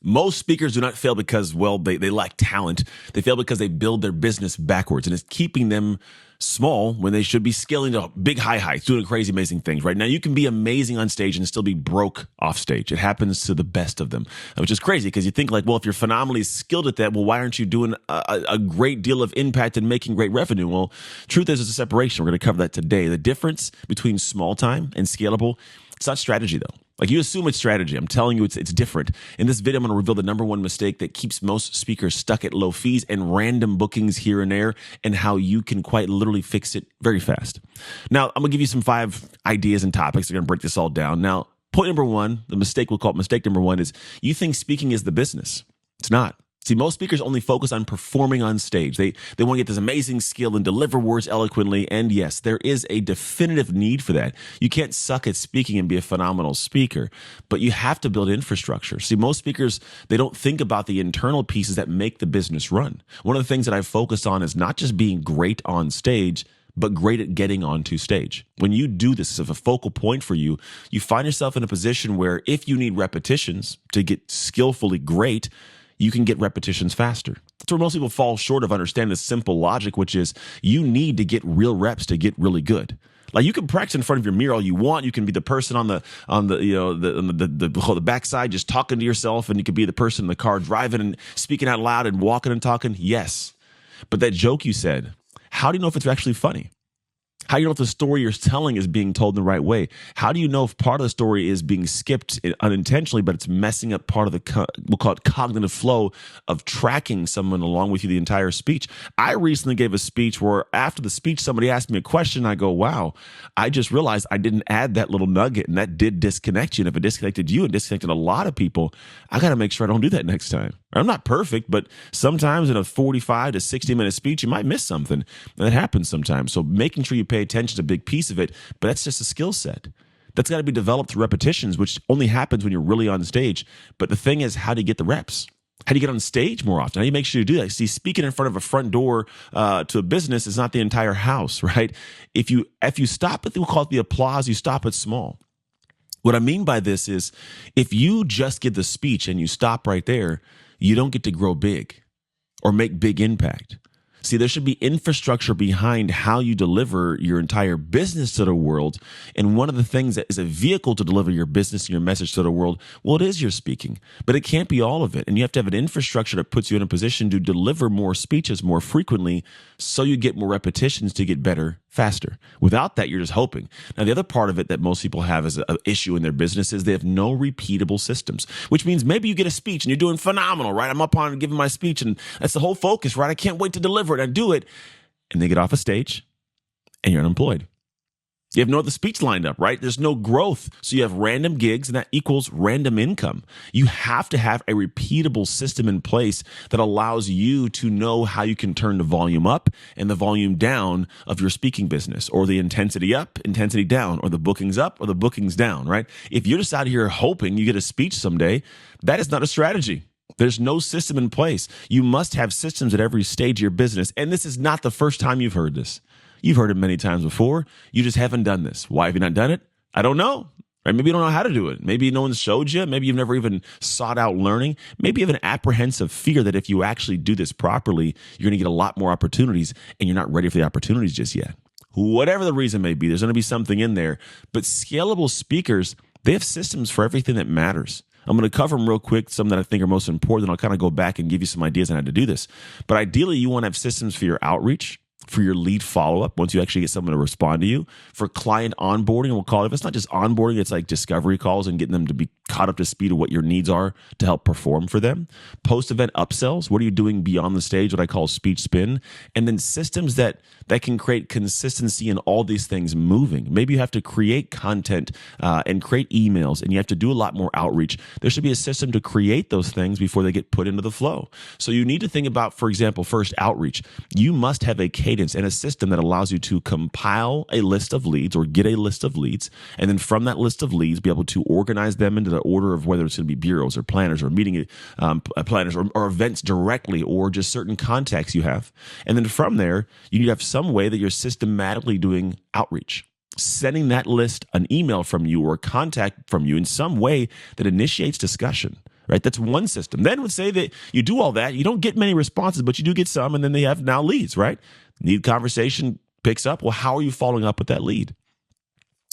Most speakers do not fail because, well, they lack talent. They fail because they build their business backwards, and it's keeping them small when they should be scaling to big high heights, doing crazy, amazing things. Right now, you can be amazing on stage and still be broke off stage. It happens to the best of them, which is crazy because you think like, well, if you're phenomenally skilled at that, well, why aren't you doing a great deal of impact and making great revenue? Well, truth is, there's a separation. We're going to cover that today. The difference between small time and scalable, it's not strategy though. Like you assume it's strategy. I'm telling you it's different. In this video, I'm going to reveal the number one mistake that keeps most speakers stuck at low fees and random bookings here and there, and how you can quite literally fix it very fast. Now, I'm going to give you some 5 ideas and topics. We're going to break this all down. Now, point number 1, the mistake we'll call it mistake number 1 is you think speaking is the business. It's not. See, most speakers only focus on performing on stage. They want to get this amazing skill and deliver words eloquently. And yes, there is a definitive need for that. You can't suck at speaking and be a phenomenal speaker, but you have to build infrastructure. See, most speakers, they don't think about the internal pieces that make the business run. One of the things that I've focused on is not just being great on stage, but great at getting onto stage. When you do this as a focal point for you, you find yourself in a position where if you need repetitions to get skillfully great, you can get repetitions faster. That's where most people fall short of understanding this simple logic, which is you need to get real reps to get really good. Like you can practice in front of your mirror all you want. You can be the person on the backside just talking to yourself, and you can be the person in the car driving and speaking out loud and walking and talking. Yes, but that joke you said, how do you know if it's actually funny? How do you know if the story you're telling is being told in the right way? How do you know if part of the story is being skipped unintentionally, but it's messing up part of the, we'll call it cognitive flow of tracking someone along with you the entire speech? I recently gave a speech where after the speech, somebody asked me a question. I go, wow, I just realized I didn't add that little nugget, and that did disconnect you. And if it disconnected you and disconnected a lot of people, I got to make sure I don't do that next time. I'm not perfect, but sometimes in a 45 to 60-minute speech, you might miss something. And that happens sometimes. So making sure you pay attention is a big piece of it, but that's just a skill set. That's got to be developed through repetitions, which only happens when you're really on stage. But the thing is, how do you get the reps? How do you get on stage more often? How do you make sure you do that? See, speaking in front of a front door to a business is not the entire house, right? If you stop at, we'll call it the applause, you stop at small. What I mean by this is if you just give the speech and you stop right there, you don't get to grow big or make big impact. See, there should be infrastructure behind how you deliver your entire business to the world. And one of the things that is a vehicle to deliver your business and your message to the world, well, it is your speaking, but it can't be all of it. And you have to have an infrastructure that puts you in a position to deliver more speeches more frequently so you get more repetitions to get better faster. Without that, you're just hoping. Now, the other part of it that most people have as an issue in their business is they have no repeatable systems, which means maybe you get a speech and you're doing phenomenal, right? I'm up on giving my speech and that's the whole focus, right? I can't wait to deliver it. I do it. And they get off a stage and you're unemployed. You have no other speech lined up, right? There's no growth. So you have random gigs, and that equals random income. You have to have a repeatable system in place that allows you to know how you can turn the volume up and the volume down of your speaking business, or the intensity up, intensity down, or the bookings up or the bookings down, right? If you're just out here hoping you get a speech someday, that is not a strategy. There's no system in place. You must have systems at every stage of your business. And this is not the first time you've heard this. You've heard it many times before. You just haven't done this. Why have you not done it? I don't know. Right? Maybe you don't know how to do it. Maybe no one showed you. Maybe you've never even sought out learning. Maybe you have an apprehensive fear that if you actually do this properly, you're going to get a lot more opportunities and you're not ready for the opportunities just yet. Whatever the reason may be, there's going to be something in there. But scalable speakers, they have systems for everything that matters. I'm going to cover them real quick, some that I think are most important. I'll kind of go back and give you some ideas on how to do this. But ideally, you want to have systems for your outreach, for your lead follow-up once you actually get someone to respond to you, for client onboarding, we'll call it. If it's not just onboarding, it's like discovery calls and getting them to be caught up to speed of what your needs are to help perform for them. Post-event upsells, what are you doing beyond the stage, what I call speech spin, and then systems that can create consistency in all these things moving. Maybe you have to create content and create emails, and you have to do a lot more outreach. There should be a system to create those things before they get put into the flow. So you need to think about, for example, first outreach. You must have a cadence and a system that allows you to compile a list of leads or get a list of leads, and then from that list of leads, be able to organize them into the order of whether it's going to be bureaus or planners or meeting planners or events directly, or just certain contacts you have. And then from there, you need to have some way that you're systematically doing outreach, sending that list an email from you or a contact from you in some way that initiates discussion. right? That's one system. Then let's say that you do all that, you don't get many responses, but you do get some, and then they have now leads, right? Lead conversation picks up. Well, how are you following up with that lead?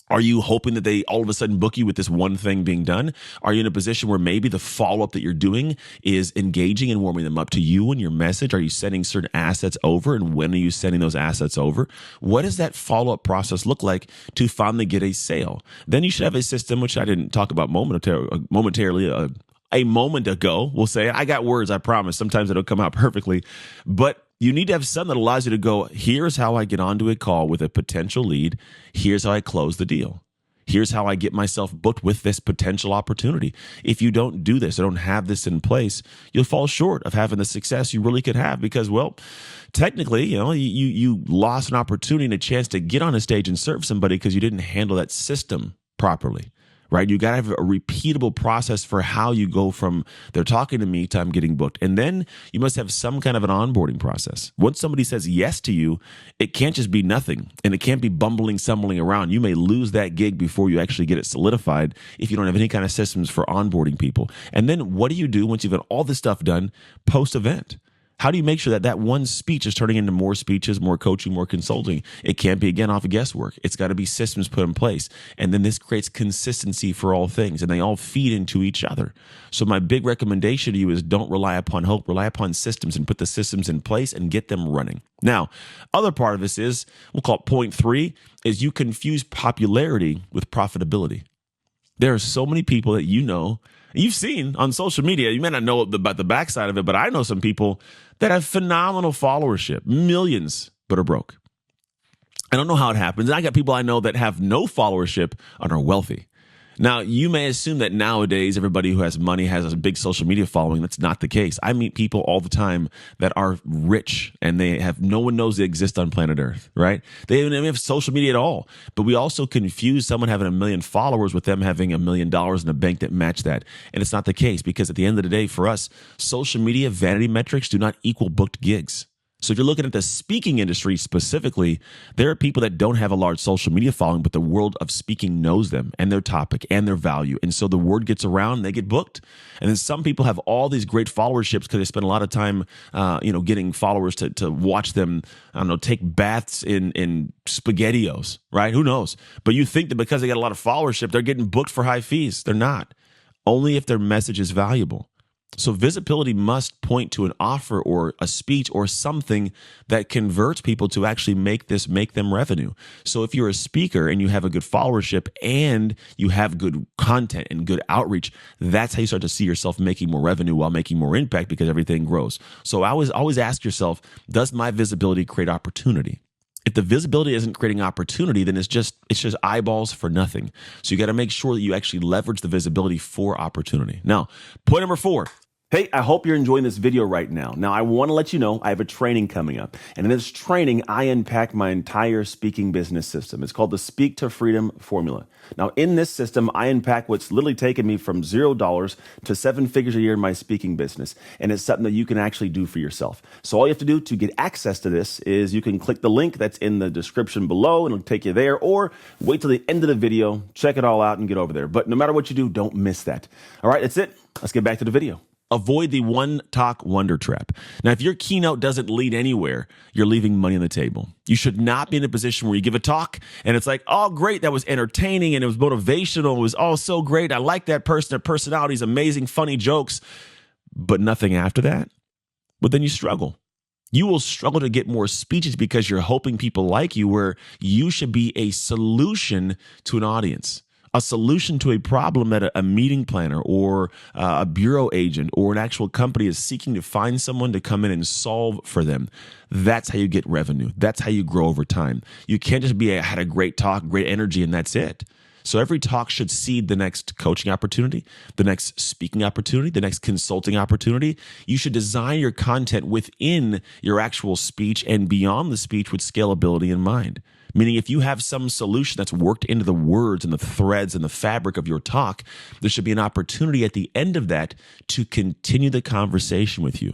Are you hoping that they all of a sudden book you with this one thing being done? Are you in a position where maybe the follow-up that you're doing is engaging and warming them up to you and your message? Are you sending certain assets over? And when are you sending those assets over? What does that follow-up process look like to finally get a sale? Then you should have a system, which I didn't talk about momentarily, a moment ago. We'll say, I got words, I promise. Sometimes it'll come out perfectly. But you need to have something that allows you to go, here's how I get onto a call with a potential lead. Here's how I close the deal. Here's how I get myself booked with this potential opportunity. If you don't do this, or don't have this in place, you'll fall short of having the success you really could have because, well, technically, you lost an opportunity and a chance to get on a stage and serve somebody because you didn't handle that system properly. Right? You got to have a repeatable process for how you go from they're talking to me to I'm getting booked. And then you must have some kind of an onboarding process. Once somebody says yes to you, it can't just be nothing. And it can't be stumbling around. You may lose that gig before you actually get it solidified if you don't have any kind of systems for onboarding people. And then what do you do once you've got all this stuff done post-event? How do you make sure that that one speech is turning into more speeches, more coaching, more consulting? It can't be, again, off of guesswork. It's got to be systems put in place. And then this creates consistency for all things, and they all feed into each other. So my big recommendation to you is don't rely upon hope, rely upon systems and put the systems in place and get them running. Now, other part of this is, we'll call it point 3, is you confuse popularity with profitability. There are so many people that you've seen on social media. You may not know about the backside of it, but I know some people that have phenomenal followership, millions, but are broke. I don't know how it happens. I got people I know that have no followership and are wealthy. Now, you may assume that nowadays everybody who has money has a big social media following. That's not the case. I meet people all the time that are rich and no one knows they exist on planet Earth, right? They don't even have social media at all. But we also confuse someone having 1 million followers with them having $1 million in a bank that match that. And it's not the case because at the end of the day, for us, social media vanity metrics do not equal booked gigs. So if you're looking at the speaking industry specifically, there are people that don't have a large social media following, but the world of speaking knows them and their topic and their value. And so the word gets around and they get booked. And then some people have all these great followerships because they spend a lot of time, getting followers to watch them, take baths in SpaghettiOs, right? Who knows? But you think that because they got a lot of followership, they're getting booked for high fees. They're not. Only if their message is valuable. So visibility must point to an offer or a speech or something that converts people to actually make them revenue. So if you're a speaker and you have a good followership and you have good content and good outreach, that's how you start to see yourself making more revenue while making more impact because everything grows. So always ask yourself, does my visibility create opportunity? If the visibility isn't creating opportunity, then it's just eyeballs for nothing. So you got to make sure that you actually leverage the visibility for opportunity. Now, point number 4. Hey, I hope you're enjoying this video right now. Now, I want to let you know I have a training coming up. And in this training, I unpack my entire speaking business system. It's called the Speak to Freedom Formula. Now, in this system, I unpack what's literally taken me from $0 to 7 figures a year in my speaking business. And it's something that you can actually do for yourself. So all you have to do to get access to this is you can click the link that's in the description below and it'll take you there, or wait till the end of the video, check it all out and get over there. But no matter what you do, don't miss that. All right, that's it. Let's get back to the video. Avoid the one talk wonder trap. Now, if your keynote doesn't lead anywhere, you're leaving money on the table. You should not be in a position where you give a talk and it's like, oh, great, that was entertaining and it was motivational. It was all so great. I like that person. Their personality is amazing, funny jokes, but nothing after that. But then you struggle. You will struggle to get more speeches because you're hoping people like you, where you should be a solution to an audience. A solution to a problem that a meeting planner or a bureau agent or an actual company is seeking to find someone to come in and solve for them. That's how you get revenue. That's how you grow over time. You can't just be, I had a great talk, great energy, and that's it. So every talk should seed the next coaching opportunity, the next speaking opportunity, the next consulting opportunity. You should design your content within your actual speech and beyond the speech with scalability in mind. Meaning if you have some solution that's worked into the words and the threads and the fabric of your talk, there should be an opportunity at the end of that to continue the conversation with you,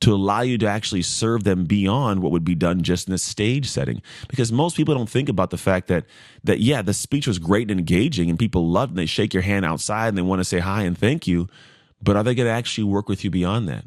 to allow you to actually serve them beyond what would be done just in a stage setting. Because most people don't think about the fact that the speech was great and engaging and people loved it and they shake your hand outside and they want to say hi and thank you. but are they going to actually work with you beyond that?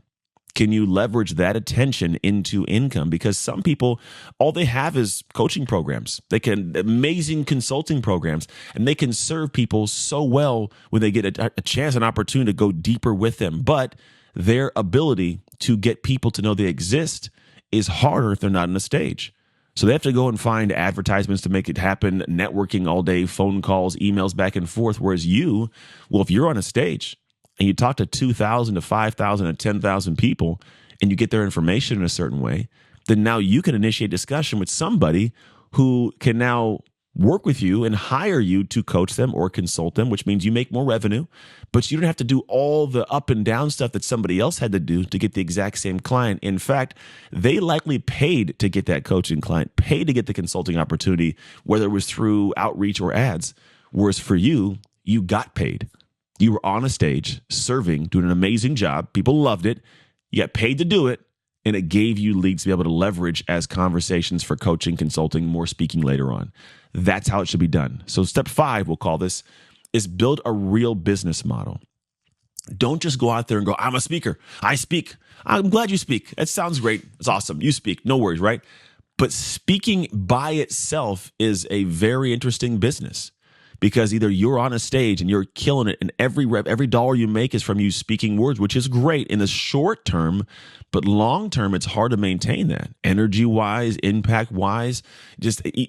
Can you leverage that attention into income? Because some people, all they have is coaching programs. They can amazing consulting programs, and they can serve people so well when they get a chance, an opportunity to go deeper with them. But their ability to get people to know they exist is harder if they're not on a stage. So they have to go and find advertisements to make it happen, networking all day, phone calls, emails back and forth. Whereas you, well, if you're on a stage and you talk to 2,000 to 5,000 to 10,000 people and you get their information in a certain way, then now you can initiate discussion with somebody who can now work with you and hire you to coach them or consult them, which means you make more revenue, but you don't have to do all the up and down stuff that somebody else had to do to get the exact same client. In fact, they likely paid to get that coaching client, paid to get the consulting opportunity, whether it was through outreach or ads. Whereas for you, you got paid. You were on a stage serving, doing an amazing job. People loved it. You got paid to do it. And it gave you leads to be able to leverage as conversations for coaching, consulting, more speaking later on. That's how it should be done. So step 5, we'll call this, is build a real business model. Don't just go out there and go, I'm a speaker. I speak. I'm glad you speak. That sounds great. It's awesome. You speak. No worries, right? But speaking by itself is a very interesting business. Because either you're on a stage and you're killing it, and every dollar you make is from you speaking words, which is great in the short term, but long term, it's hard to maintain that. Energy wise, impact wise,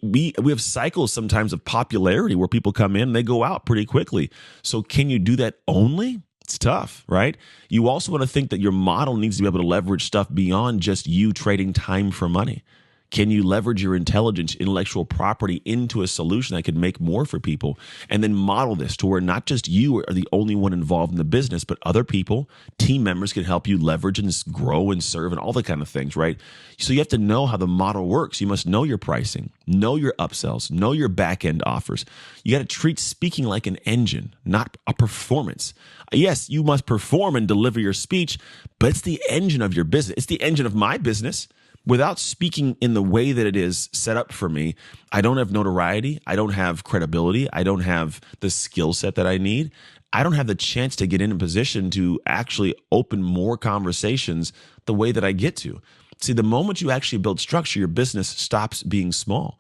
we have cycles sometimes of popularity where people come in and they go out pretty quickly. So can you do that only? It's tough, right? You also want to think that your model needs to be able to leverage stuff beyond just you trading time for money. Can you leverage your intelligence, intellectual property into a solution that could make more for people, and then model this to where not just you are the only one involved in the business, but other people, team members can help you leverage and grow and serve and all the kind of things, right? So you have to know how the model works. You must know your pricing, know your upsells, know your back-end offers. You got to treat speaking like an engine, not a performance. Yes, you must perform and deliver your speech, but it's the engine of your business. It's the engine of my business. Without speaking in the way that it is set up for me, I don't have notoriety. I don't have credibility. I don't have the skill set that I need. I don't have the chance to get in a position to actually open more conversations the way that I get to. See, the moment you actually build structure, your business stops being small.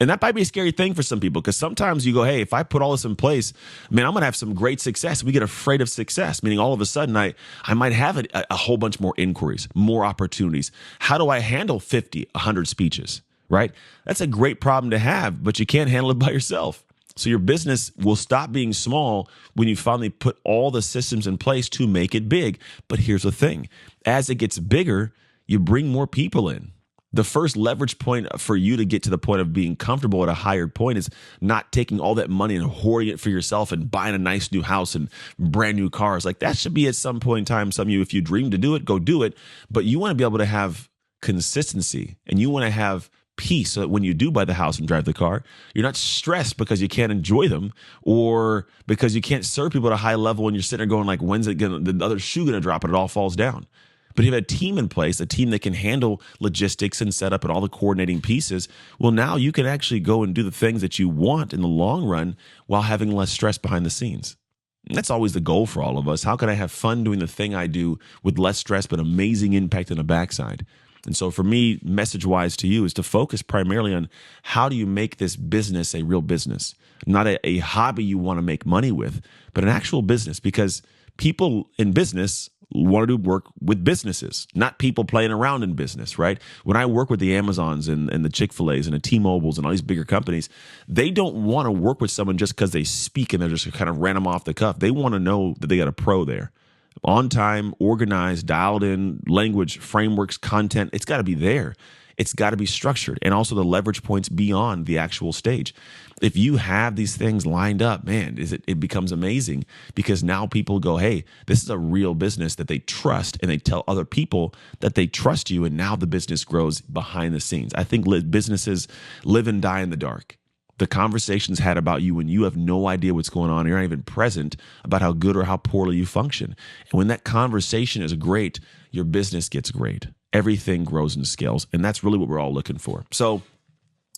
And that might be a scary thing for some people, because sometimes you go, hey, if I put all this in place, man, I'm going to have some great success. We get afraid of success, meaning all of a sudden I might have a whole bunch more inquiries, more opportunities. How do I handle 50, 100 speeches, right? That's a great problem to have, but you can't handle it by yourself. So your business will stop being small when you finally put all the systems in place to make it big. But here's the thing. As it gets bigger, you bring more people in. The first leverage point for you to get to the point of being comfortable at a higher point is not taking all that money and hoarding it for yourself and buying a nice new house and brand new cars. Like that should be at some point in time. Some of you, if you dream to do it, go do it. But you want to be able to have consistency, and you want to have peace so that when you do buy the house and drive the car, you're not stressed because you can't enjoy them, or because you can't serve people at a high level and you're sitting there going like, when's it gonna, the other shoe gonna drop, and it all falls down. But if you have a team in place, a team that can handle logistics and setup and all the coordinating pieces, well, now you can actually go and do the things that you want in the long run while having less stress behind the scenes. And that's always the goal for all of us. How can I have fun doing the thing I do with less stress but amazing impact on the backside? And so for me, message-wise to you is to focus primarily on how do you make this business a real business, not a hobby you want to make money with, but an actual business, because people in business want to do work with businesses, not people playing around in business, right? When I work with the Amazons and the Chick-fil-A's and the T-Mobiles and all these bigger companies, they don't want to work with someone just because they speak and they're just kind of random off the cuff. They want to know that they got a pro there. On time, organized, dialed in, language, frameworks, content, it's got to be there. It's got to be structured, and also the leverage points beyond the actual stage. If you have these things lined up, man, it becomes amazing, because now people go, hey, this is a real business that they trust, and they tell other people that they trust you, and now the business grows behind the scenes. I think businesses live and die in the dark. The conversations had about you when you have no idea what's going on, you're not even present, about how good or how poorly you function. And when that conversation is great, your business gets great. Everything grows and scales, and that's really what we're all looking for. So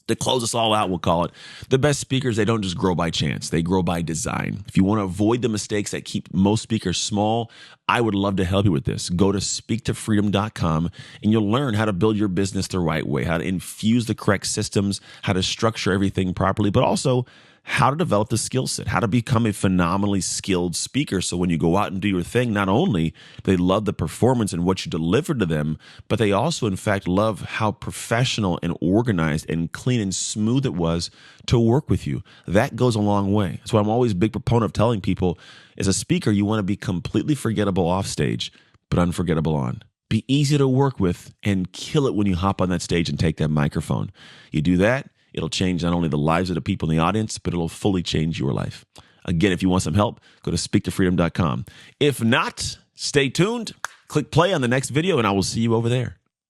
To close us all out, we'll call it, the best speakers, they don't just grow by chance. They grow by design. If you want to avoid the mistakes that keep most speakers small, I would love to help you with this. Go to speaktofreedom.com and you'll learn how to build your business the right way, how to infuse the correct systems, how to structure everything properly, but also how to develop the skill set, how to become a phenomenally skilled speaker. So when you go out and do your thing, not only they love the performance and what you deliver to them, but they also, in fact, love how professional and organized and clean and smooth it was to work with you. That goes a long way. That's why I'm always a big proponent of telling people, as a speaker, you want to be completely forgettable off stage, but unforgettable on. Be easy to work with and kill it when you hop on that stage and take that microphone. You do that, it'll change not only the lives of the people in the audience, but it'll fully change your life. Again, if you want some help, go to speaktofreedom.com. If not, stay tuned, click play on the next video, and I will see you over there.